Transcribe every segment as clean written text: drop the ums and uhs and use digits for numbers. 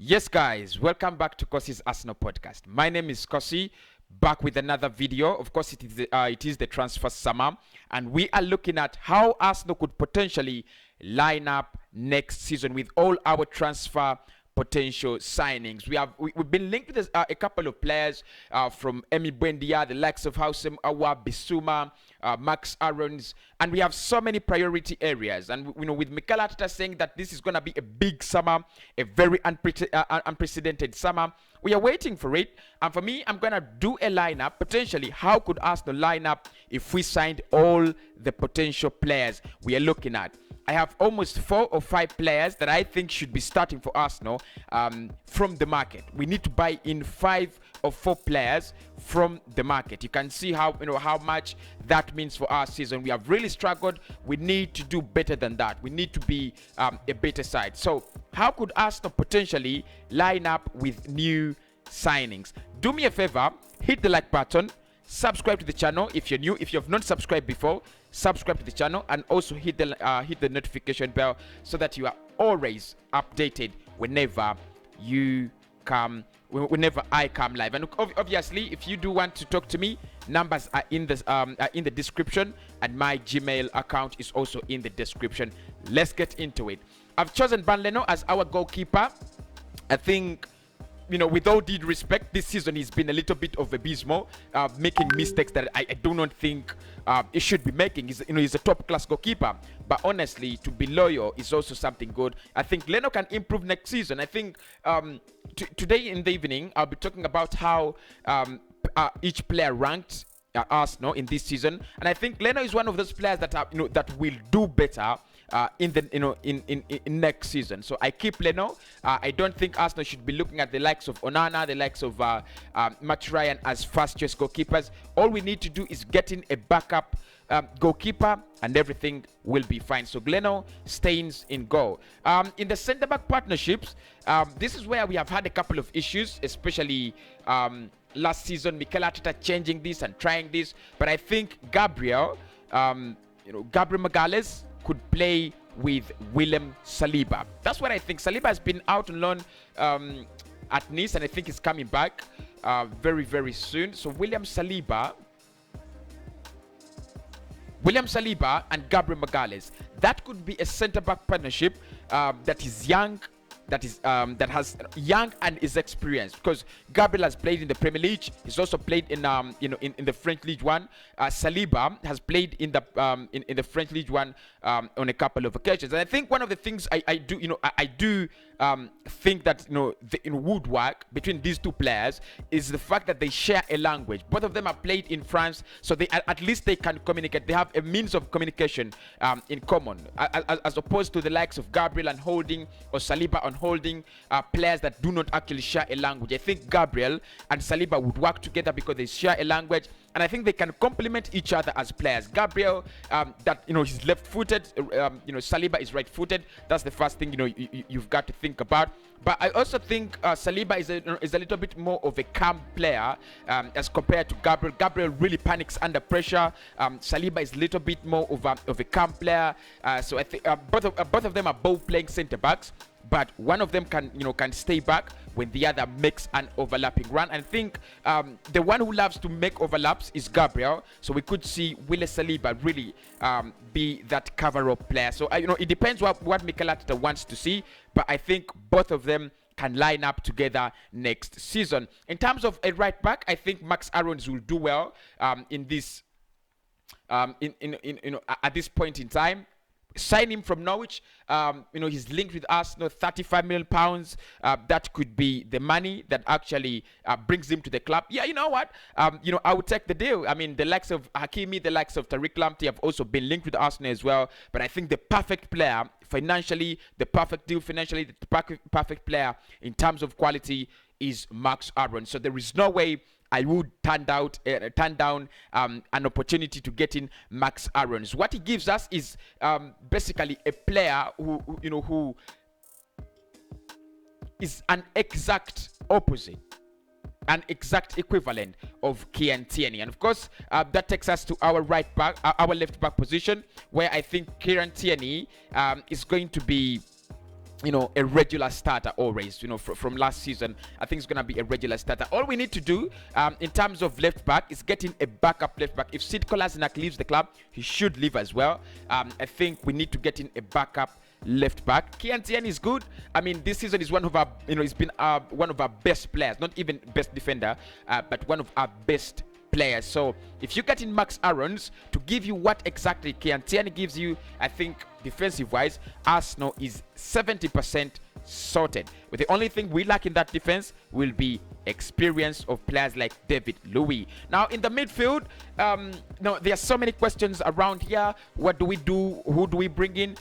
Yes, guys, welcome back to Cossy's Arsenal podcast. My name is Cossy, back with another video. Of course, it is the transfer summer, and we are looking at how Arsenal could potentially line up next season with all our transfer potential signings. We've been linked with a couple of players from Emi Buendia, the likes of Housem Awa, Bissouma, Max Aarons, and we have so many priority areas. And with Mikel Arteta saying that this is going to be a big summer, a very unprecedented summer, we are waiting for it. And for me, I'm going to do a lineup. Potentially, how could Arsenal line up if we signed all the potential players we are looking at? I have almost 4 or 5 players that I think should be starting for Arsenal from the market. We need to buy in 5 or 4 players from the market. You can see how much that means for our season. We have really struggled. We need to do better than that. We need to be a better side. So how could Arsenal potentially line up with new signings? Do me a favor, hit the like button, subscribe to the channel if you're new. If you have not subscribed before, subscribe to the channel, and also hit the notification bell so that you are always updated whenever I come live. And obviously, if you do want to talk to me, numbers are in the description, and my Gmail account is also in the description. Let's get into it. I've chosen Bernd Leno as our goalkeeper. I think, with all due respect, this season he's been a little bit of abysmal, making mistakes that I do not think he should be making. He's a top-class goalkeeper, but honestly, to be loyal is also something good. I think Leno can improve next season. I think today in the evening, I'll be talking about how each player ranked Arsenal in this season, and I think Leno is one of those players that that will do better in next season. So I keep Leno. I don't think Arsenal should be looking at the likes of Onana, the likes of Matt Ryan as first choice goalkeepers. All we need to do is get in a backup goalkeeper, and everything will be fine. So Leno stays in goal. In the centre back partnerships, this is where we have had a couple of issues, especially last season, Mikel Arteta changing this and trying this. But I think Gabriel Magalhaes could play with William Saliba. That's what I think. Saliba has been out on loan at Nice, and I think he's coming back very, very soon. So William Saliba and Gabriel Magalhaes, that could be a centre-back partnership that is young, that has young and is experienced, because Gabriel has played in the Premier League. He's also played in in the French League One. Saliba has played in the French League One on a couple of occasions. And I think one of the things I do think that would work between these two players is the fact that they share a language. Both of them are played in France, so at least they can communicate. They have a means of communication in common, as opposed to the likes of Gabriel and Holding or Saliba and Holding, players that do not actually share a language. I think Gabriel and Saliba would work together because they share a language, and I think they can complement each other as players. Gabriel, he's left-footed. Saliba is right-footed. That's the first thing you've got to think about. But I also think Saliba is a little bit more of a calm player as compared to Gabriel. Gabriel really panics under pressure. Saliba is a little bit more of a calm player. So I think both of them are both playing centre backs, but one of them can stay back when the other makes an overlapping run. And I think the one who loves to make overlaps is Gabriel. So we could see William Saliba really be that cover-up player. So it depends what Mikel Arteta wants to see, but I think both of them can line up together next season. In terms of a right back, I think Max Aarons will do well in this at this point in time. Sign him from Norwich. He's linked with Arsenal, £35 million. That could be the money that actually brings him to the club. Yeah, you know what? I would take the deal. I mean, the likes of Hakimi, the likes of Tariq Lamptey have also been linked with Arsenal as well. But I think the perfect player financially, the perfect deal financially, the perfect player in terms of quality is Max Aarons. So there is no way I would turn down an opportunity to get in Max Aarons. What he gives us is basically a player who is an exact opposite, an exact equivalent of Kieran Tierney. And of course, that takes us to our left back position, where I think Kieran Tierney is going to be a regular starter always. From last season, I think it's gonna be a regular starter. All we need to do in terms of left back is getting a backup left back. If Sid Kolasinac leaves the club, he should leave as well. I think we need to get in a backup left back. Kian Tierney is good. I mean, this season is one of our, he's been one of our best players, not even best defender, but one of our best players. So if you get in Max Aarons to give you what exactly Kian Tierney gives you, I think defensive wise, Arsenal is 70% sorted. But the only thing we lack in that defense will be experience of players like David Luiz. Now in the midfield, there are so many questions around here. What do we do? Who do we bring in?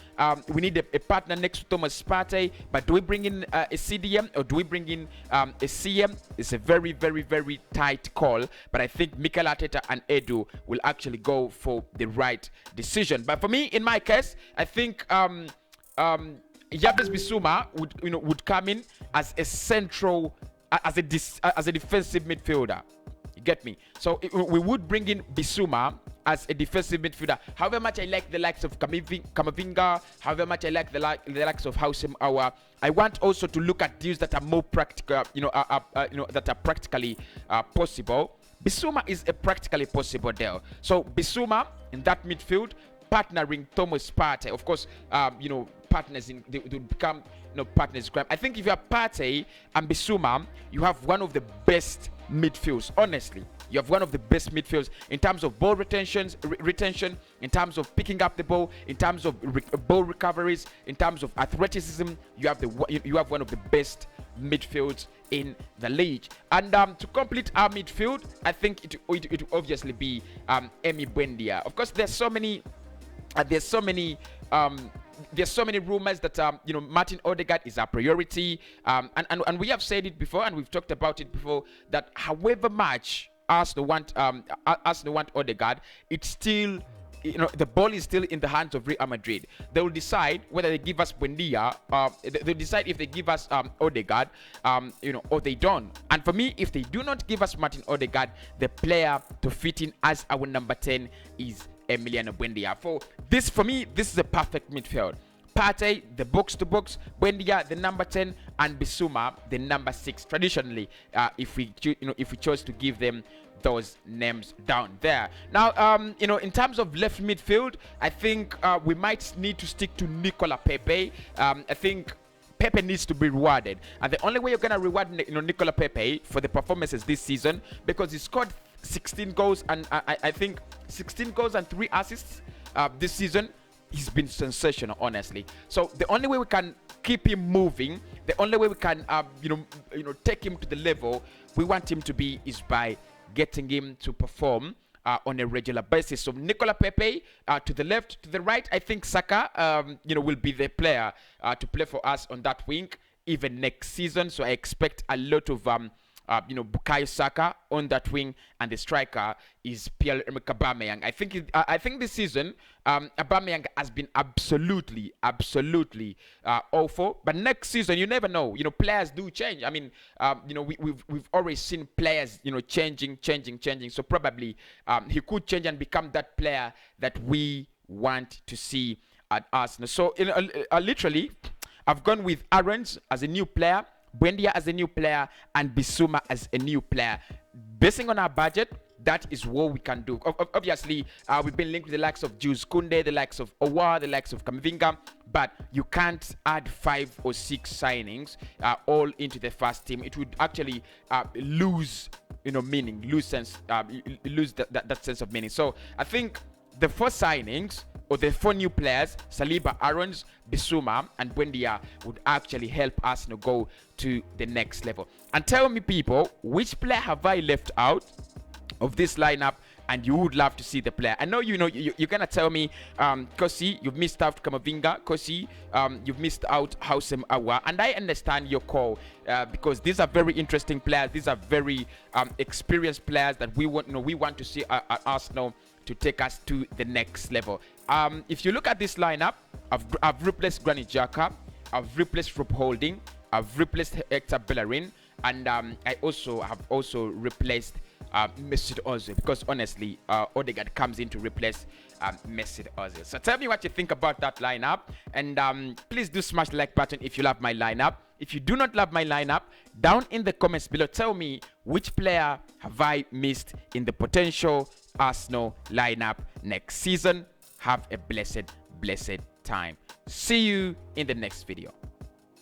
We need a partner next to Thomas Partey, but do we bring in a CDM or do we bring in a CM? It's a very, very, very tight call, but I think Mikel Arteta and Edu will actually go for the right decision. But for me, in my case, I think Yabes Bissouma would come in as a central, as a defensive midfielder. You get me? So we would bring in Bissouma as a defensive midfielder. However much I like the likes of Kamavinga, however much I like the likes of Houssem Aouar, I want also to look at deals that are more practical, that are practically possible. Bissouma is a practically possible deal. So Bissouma in that midfield, partnering Thomas Partey. Of course, partners they will become partners in crime. I think if you have Partey and Bissouma, you have one of the best midfields. Honestly, you have one of the best midfields in terms of ball retention, in terms of picking up the ball, in terms of ball recoveries, in terms of athleticism. You have one of the best midfields in the league. And to complete our midfield, I think it will obviously be Emi Buendia. Of course, there's so many rumors that Martin Odegaard is our priority, and we have said it before, and we've talked about it before, that however much Arsenal want Odegaard, it's still, the ball is still in the hands of Real Madrid. They will decide whether they give us Buendia, they'll decide if they give us Odegaard, or they don't. And for me, if they do not give us Martin Odegaard, the player to fit in as our number 10 is Emiliano Buendia. For me, this is a perfect midfield. Partey, the box-to-box, Buendia, the number 10, and Bissouma, the number 6. Traditionally, if we chose to give them those names down there. Now, in terms of left midfield, I think we might need to stick to Nicola Pepe. I think Pepe needs to be rewarded, and the only way you're gonna reward Nicola Pepe for the performances this season, because he scored 16 goals and I think 16 goals and 3 assists this season. He's been sensational, honestly. So the only way we can keep him moving, the only way we can take him to the level we want him to be, is by getting him to perform on a regular basis. So Nicola Pepe to the left, to the right, I think Saka will be the player to play for us on that wing even next season. So I expect a lot of Bukayo Saka on that wing, and the striker is Pierre-Emerick Aubameyang. I think this season Aubameyang has been absolutely awful. But next season, you never know. Players do change. I mean, we've already seen players changing. So probably he could change and become that player that we want to see at Arsenal. So literally, I've gone with Aarons as a new player, Buendia as a new player, and Bissouma as a new player. Basing on our budget, that is what we can do. Obviously, we've been linked with the likes of Jules Koundé, the likes of Aouar, the likes of Kamavinga, but you can't add 5 or 6 signings all into the first team. It would actually lose meaning, lose sense, lose that sense of meaning. So I think the 4 signings, or the 4 new players, Saliba, Aarons, Bissouma, and Buendia, would actually help us go to the next level. And tell me, people, which player have I left out of this lineup and you would love to see the player? I know you're gonna tell me Cossy, you've missed out Kamavinga. Cossy, you've missed out Houssem Aouar, and I understand your call because these are very interesting players. These are very experienced players that we want to see at Arsenal to take us to the next level. If you look at this lineup, I've replaced Granit Xhaka, I've replaced Rob Holding, I've replaced Hector Bellerin, and I have also replaced Mesut Ozil, because honestly, Odegaard comes in to replace Mesut Ozil. So tell me what you think about that lineup, and please do smash the like button if you love my lineup. If you do not love my lineup, down in the comments below, tell me which player have I missed in the potential Arsenal lineup next season. Have a blessed time. See you in the next video.